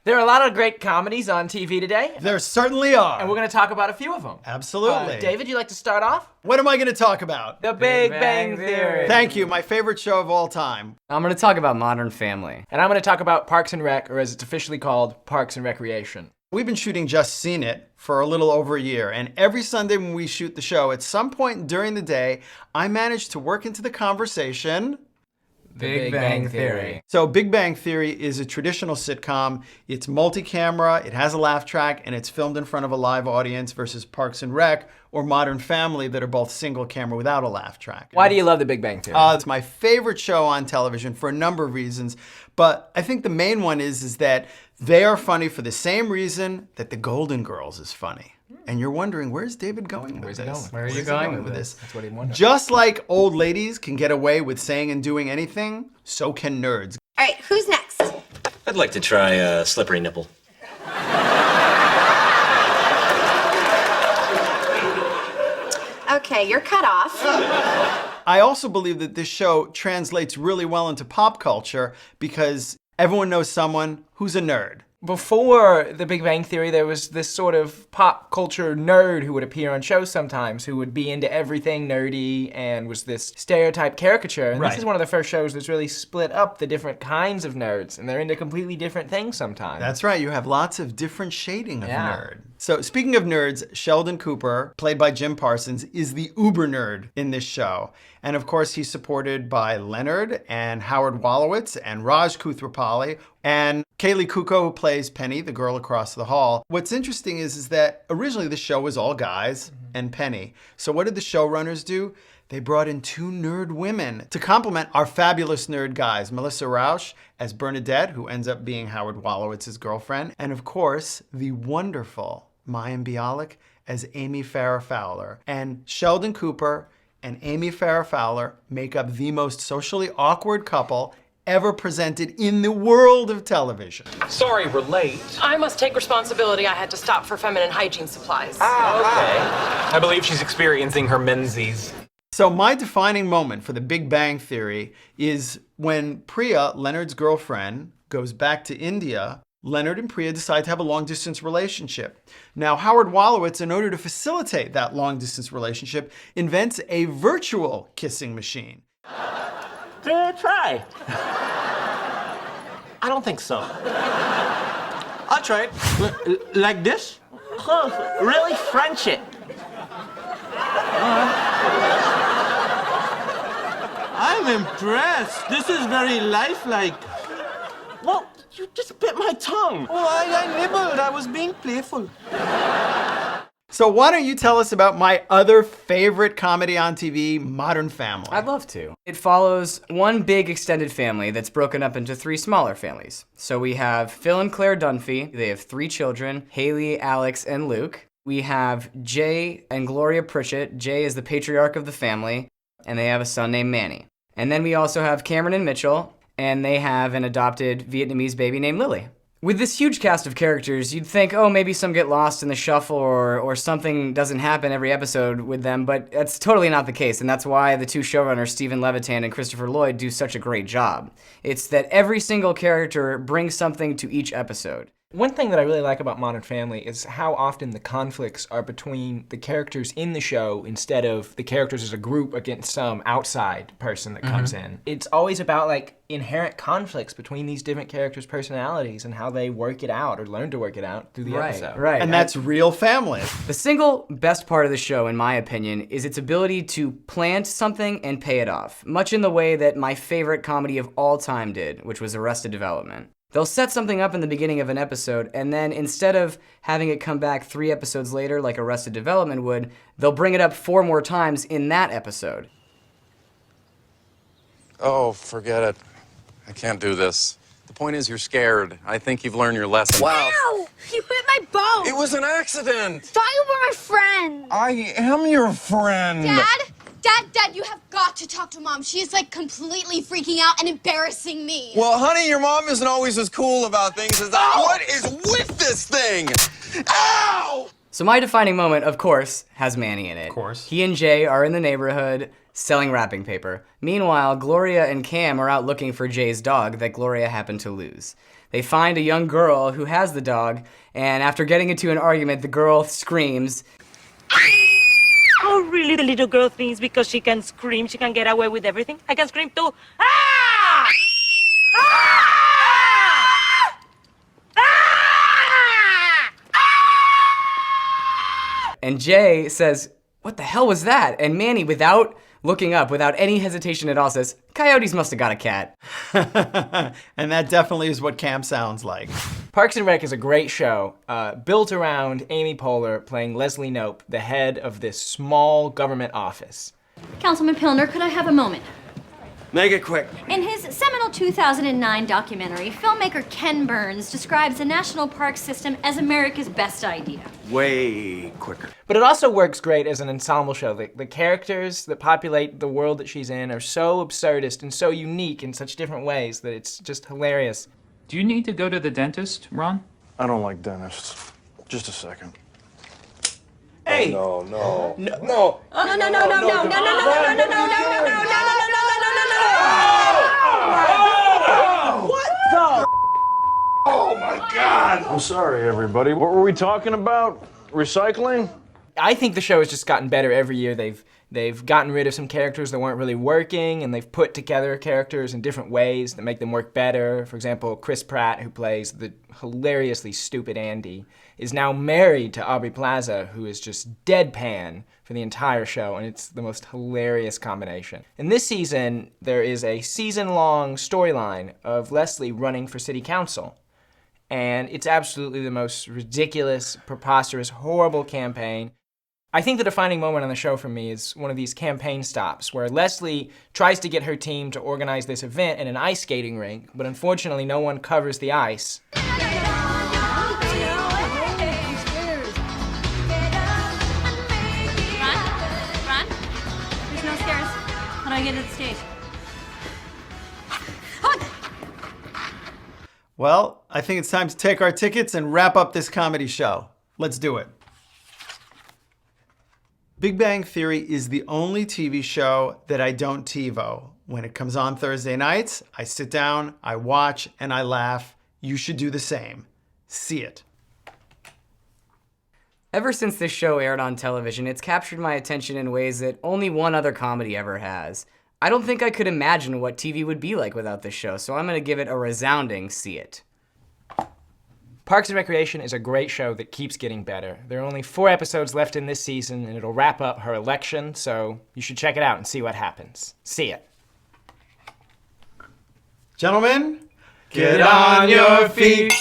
There are a lot of great comedies on TV today. There certainly are. And we're going to talk about a few of them. Absolutely. David, you like to start off? What am I going to talk about? The Big Bang Theory. Thank you, my favorite show of all time. I'm going to talk about Modern Family. And I'm going to talk about Parks and Rec, or as it's officially called, Parks and Recreation. We've been shooting Just Seen It for a little over a year, and every Sunday when we shoot the show, at some point during the day, I manage to work into the conversation Big Bang Theory. So Big Bang Theory is a traditional sitcom. It's multi-camera, it has a laugh track, and it's filmed in front of a live audience versus Parks and Rec or Modern Family that are both single camera without a laugh track. Why do you love The Big Bang Theory? It's my favorite show on television for a number of reasons, but I think the main one is that they are funny for the same reason that The Golden Girls is funny. And you're wondering, where's David going with this? Where are you going with this? That's what he wondered. Just like old ladies can get away with saying and doing anything, so can nerds. All right, who's next? I'd like to try a slippery nipple. Okay, you're cut off. I also believe that this show translates really well into pop culture because everyone knows someone who's a nerd. Before The Big Bang Theory, there was this sort of pop culture nerd who would appear on shows sometimes, who would be into everything nerdy and was this stereotype caricature. And This is one of the first shows that's really split up the different kinds of nerds, and they're into completely different things sometimes. That's right, you have lots of different shading of nerd. So speaking of nerds, Sheldon Cooper, played by Jim Parsons, is the uber nerd in this show. And of course, he's supported by Leonard and Howard Wolowitz and Raj Koothrappali and Kaley Cuoco, who plays Penny, the girl across the hall. What's interesting is that originally the show was all guys and Penny. So what did the showrunners do? They brought in two nerd women to complement our fabulous nerd guys. Melissa Rauch as Bernadette, who ends up being Howard Wolowitz's girlfriend. And of course, the wonderful Mayim Bialik as Amy Farrah Fowler. And Sheldon Cooper and Amy Farrah Fowler make up the most socially awkward couple ever presented in the world of television. Sorry, we're late. I must take responsibility. I had to stop for feminine hygiene supplies. Okay. I believe she's experiencing her menses. So my defining moment for The Big Bang Theory is when Priya, Leonard's girlfriend, goes back to India. Leonard and Priya decide to have a long-distance relationship. Now, Howard Wolowitz, in order to facilitate that long-distance relationship, invents a virtual kissing machine. Try. I don't think so. I'll try it. Like this? Oh, really French it. I'm impressed. This is very lifelike. Well, you just bit my tongue. Well, I nibbled. I was being playful. So why don't you tell us about my other favorite comedy on TV, Modern Family? I'd love to. It follows one big extended family that's broken up into three smaller families. So we have Phil and Claire Dunphy. They have 3 children, Haley, Alex, and Luke. We have Jay and Gloria Pritchett. Jay is the patriarch of the family, and they have a son named Manny. And then we also have Cameron and Mitchell, and they have an adopted Vietnamese baby named Lily. With this huge cast of characters, you'd think, oh, maybe some get lost in the shuffle or something doesn't happen every episode with them, but that's totally not the case, and that's why the 2 showrunners, Stephen Levitan and Christopher Lloyd, do such a great job. It's that every single character brings something to each episode. One thing that I really like about Modern Family is how often the conflicts are between the characters in the show instead of the characters as a group against some outside person that comes in. It's always about like inherent conflicts between these different characters' personalities and how they work it out or learn to work it out through the episode. Right. And that's real family. The single best part of the show, in my opinion, is its ability to plant something and pay it off, much in the way that my favorite comedy of all time did, which was Arrested Development. They'll set something up in the beginning of an episode, and then instead of having it come back 3 episodes later like Arrested Development would, they'll bring it up 4 more times in that episode. Oh, forget it. I can't do this. The point is you're scared. I think you've learned your lesson. Wow! Ow! You hit my bone! It was an accident! Thought you were my friend! I am your friend! Dad, you have got to talk to Mom. She is, like, completely freaking out and embarrassing me. Well, honey, your mom isn't always as cool about things as I... What is with this thing? Ow! So my defining moment, of course, has Manny in it. Of course. He and Jay are in the neighborhood selling wrapping paper. Meanwhile, Gloria and Cam are out looking for Jay's dog that Gloria happened to lose. They find a young girl who has the dog, and after getting into an argument, the girl screams. Oh, really? The little girl thinks because she can scream, she can get away with everything? I can scream too. Ah! Ah! Ah! And Jay says, "What the hell was that?" And Manny, without looking up, without any hesitation at all, says, "Coyotes must have got a cat." And that definitely is what Cam sounds like. Parks and Rec is a great show, built around Amy Poehler playing Leslie Knope, the head of this small government office. Councilman Pilner, could I have a moment? Make it quick. In his seminal 2009 documentary, filmmaker Ken Burns describes the national park system as America's best idea. Way quicker. But it also works great as an ensemble show. The characters that populate the world that she's in are so absurdist and so unique in such different ways that it's just hilarious. Do you need to go to the dentist, Ron? I don't like dentists. Just a second. Hey! Oh, no. No. No. Oh, no, no, no, no, no, no, no, no, no, no, no, no, no, no, no. Oh, my God! I'm sorry, everybody. What were we talking about? Recycling? I think the show has just gotten better every year. They've gotten rid of some characters that weren't really working, and they've put together characters in different ways that make them work better. For example, Chris Pratt, who plays the hilariously stupid Andy, is now married to Aubrey Plaza, who is just deadpan for the entire show, and it's the most hilarious combination. In this season, there is a season-long storyline of Leslie running for city council. And it's absolutely the most ridiculous, preposterous, horrible campaign. I think the defining moment on the show for me is one of these campaign stops where Leslie tries to get her team to organize this event in an ice skating rink, but unfortunately no one covers the ice. Run! There's no stairs. How do I get to the stage? Well, I think it's time to take our tickets and wrap up this comedy show. Let's do it. Big Bang Theory is the only TV show that I don't TiVo. When it comes on Thursday nights, I sit down, I watch, and I laugh. You should do the same. See it. Ever since this show aired on television, it's captured my attention in ways that only one other comedy ever has. I don't think I could imagine what TV would be like without this show, so I'm going to give it a resounding see it. Parks and Recreation is a great show that keeps getting better. There are only 4 episodes left in this season, and it'll wrap up her election, so you should check it out and see what happens. See it. Gentlemen, get on your feet.